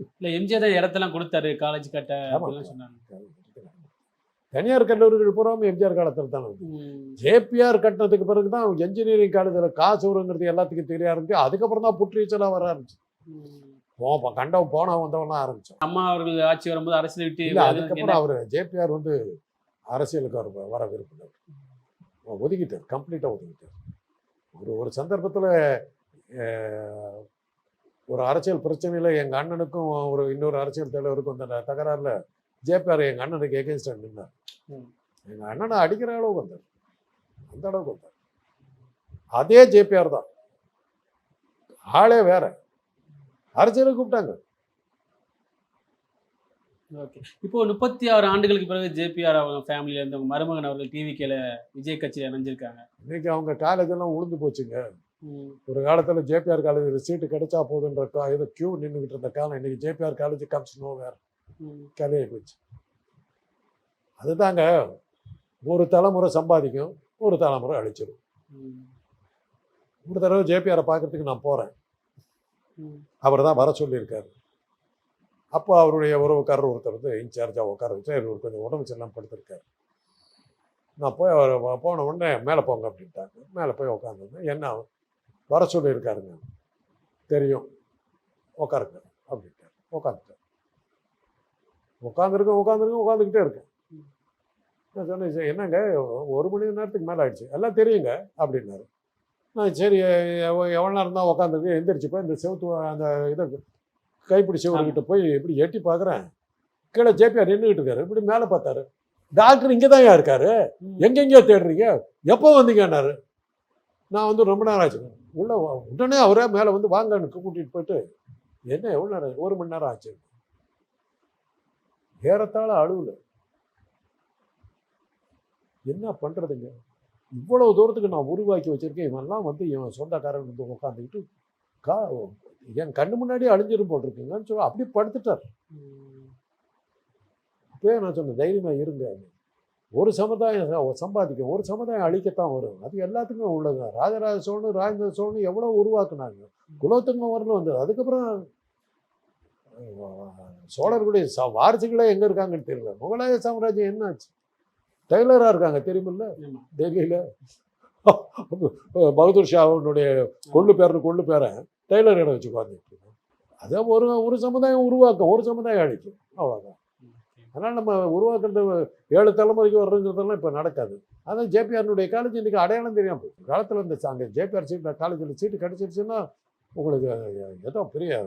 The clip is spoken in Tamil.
இல்ல எம்ஜிஆர் தான் இடத்தெல்லாம் கொடுத்தாரு காலேஜ் கட்ட அப்படிலாம் சொன்னாங்க. தனியார் கல்லூரிகள் பூராவும் எம்ஜிஆர் காலத்தில் தான் ஜேபிஆர் கட்டினதுக்கு பிறகு தான் என்ஜினியரிங் காலேஜில் காசு வருங்கிறது எல்லாத்துக்கும் தெரிய ஆரம்பிச்சு. அதுக்கப்புறம் தான் புற்றீச்சலாக வர ஆரம்பிச்சு. கண்டவன் போனவன் வந்தவனா ஆரம்பிச்சோம். அம்மா அவர்கள் ஆட்சி வரும்போது அரசியல் விட்டு இல்லை, அதுக்கப்புறம் அவர் ஜேபிஆர் வந்து அரசியலுக்கு வர விரும்பினார். ஒதுக்கிட்டார், கம்ப்ளீட்டாக ஒதுக்கிட்டார். ஒரு சந்தர்ப்பத்தில் ஒரு அரசியல் பிரச்சனையில் எங்கள் அண்ணனுக்கும் இன்னொரு அரசியல் தலைவருக்கும் அந்த தகராறில் ஜேபிஆர் எங்கள் அண்ணனுக்கு எகென்ஸ்டாக நின்னார். எங்கள் அண்ணனை அடிக்கிற அளவுக்கு வந்தார், அந்த அளவுக்கு வந்தார். அதே ஜேபிஆர் தான், ஆளே வேற. அரசியலுக்கு கூப்பிட்டாங்க. ஓகே. இப்போ 36 ஆண்டுகளுக்கு பிறகு ஜேபிஆர் அவங்க ஃபேமிலியில இருந்து மருமகன் அவர்கள் டிவிகேல விஜய் கட்சியில் இணைஞ்சிருக்காங்க. இன்னைக்கு அவங்க காலேஜ் எல்லாம் உளுந்து போச்சுங்க. ஒரு காலத்தில் ஜேபிஆர் காலேஜில் சீட்டு கிடைச்சா போதுன்ற ஏதோ கியூ நின்றுக்கிட்டு இருந்த காலம் இன்னைக்கு ஜேபிஆர் காலேஜ் கம்ஸ் நோ வேற கலையை போச்சு. அதுதாங்க, ஒரு தலைமுறை சம்பாதிக்கும், ஒரு தலைமுறை அழிச்சிடும். ஒரு தடவை ஜேபிஆரை பார்க்கறதுக்கு நான் போகிறேன். அவர் தான் வர சொல்லியிருக்காரு. அப்போ அவருடைய உறவுக்காரர் ஒருத்தர் வந்து இன்சார்ஜாக உட்கார வச்சு இவர் கொஞ்சம் உடம்பு செல்லாம் படுத்திருக்காரு. நான் போய் அவர் போன உடனே மேலே போங்க அப்படின்ட்டாங்க. மேலே போய் உட்காந்துருந்தேன். என்ன வர சொல்லியிருக்காருங்க, தெரியும், உட்காருங்க அப்படின்ட்டார். உட்காந்துட்டேன். உட்காந்துக்கிட்டே இருக்கேன். நான் சொன்னேன், என்னங்க 1 மணி நேரத்துக்கு மேலே ஆயிடுச்சு, எல்லாம் தெரியுங்க அப்படின்னாரு. நான் சரி எவ்வளோ நேரம் தான் உட்காந்துருக்கு, எந்திரிச்சு போய் இந்த செவத்து அந்த இதை கைப்பிடி செவர்கிட்ட போய் இப்படி எட்டி பார்க்குறேன். கீழே ஜேபிஆர் நின்றுக்கிட்டு இருக்காரு. இப்படி மேலே பார்த்தாரு. டாக்டர் இங்கே தான் இருக்காரு, எங்கெங்கேயோ தேடுறீங்க, எப்போ வந்தீங்கன்னாரு. நான் வந்து ரொம்ப நேரம் ஆச்சு உள்ள. உடனே அவரே மேலே வந்து வாங்கன்னு கூட்டிகிட்டு போயிட்டு, என்ன எவ்வளோ நேரம், 1 மணி நேரம் ஆச்சு. ஏறத்தாழ அழுவல. என்ன பண்ணுறதுங்க, இவ்வளவு தூரத்துக்கு நான் உருவாக்கி வச்சுருக்கேன், இவன்லாம் வந்து இவன் சொந்தக்காரன் வந்து உட்காந்துக்கிட்டு என் கண்ணு முன்னாடியே அழிஞ்சிரும் போட்டிருக்குங்கன்னு சொல்லி அப்படி படுத்துட்டார். அப்பயே நான் சொன்னேன், தைரியமாக இருங்க. ஒரு சமுதாயம் சம்பாதிக்கும், ஒரு சமுதாயம் அழிக்கத்தான் வரும். அது எல்லாத்துக்கும் உள்ளது. ராஜராஜ சோழன், ராஜேந்திர சோழன் எவ்வளோ உருவாக்குனாங்க. குலோத்துங்க வரலும் வந்தது. அதுக்கப்புறம் சோழர்களுடைய வாரிசுகளே எங்கே இருக்காங்கன்னு தெரியல. முகலாய சாம்ராஜ்யம் என்னாச்சு? டெய்லராக இருக்காங்க, தெரியுமில்ல, டெல்லியில். பகதூர் ஷாவுடைய கொள்ளு பேரை டெய்லர் இடம் வச்சு உட்காந்துட்டு இருக்கோம். அதை ஒரு சமுதாயம் உருவாக்கும், ஒரு சமுதாயம் அழிக்கும், அவ்வளோதான். அதனால் நம்ம உருவாக்குறது 7 தலைமுறைக்கு வர்றதுங்கிறதெல்லாம் இப்போ நடக்காது. அதான் ஜேபிஆர்னுடைய காலேஜ் இன்றைக்கி அடையாளம் தெரியாமல் போச்சு. காலத்தில் இந்த அங்கே ஜேபிஆர் சீட் காலேஜில் சீட்டு கிடச்சிருச்சுன்னா உங்களுக்கு ஏதோ பெரிய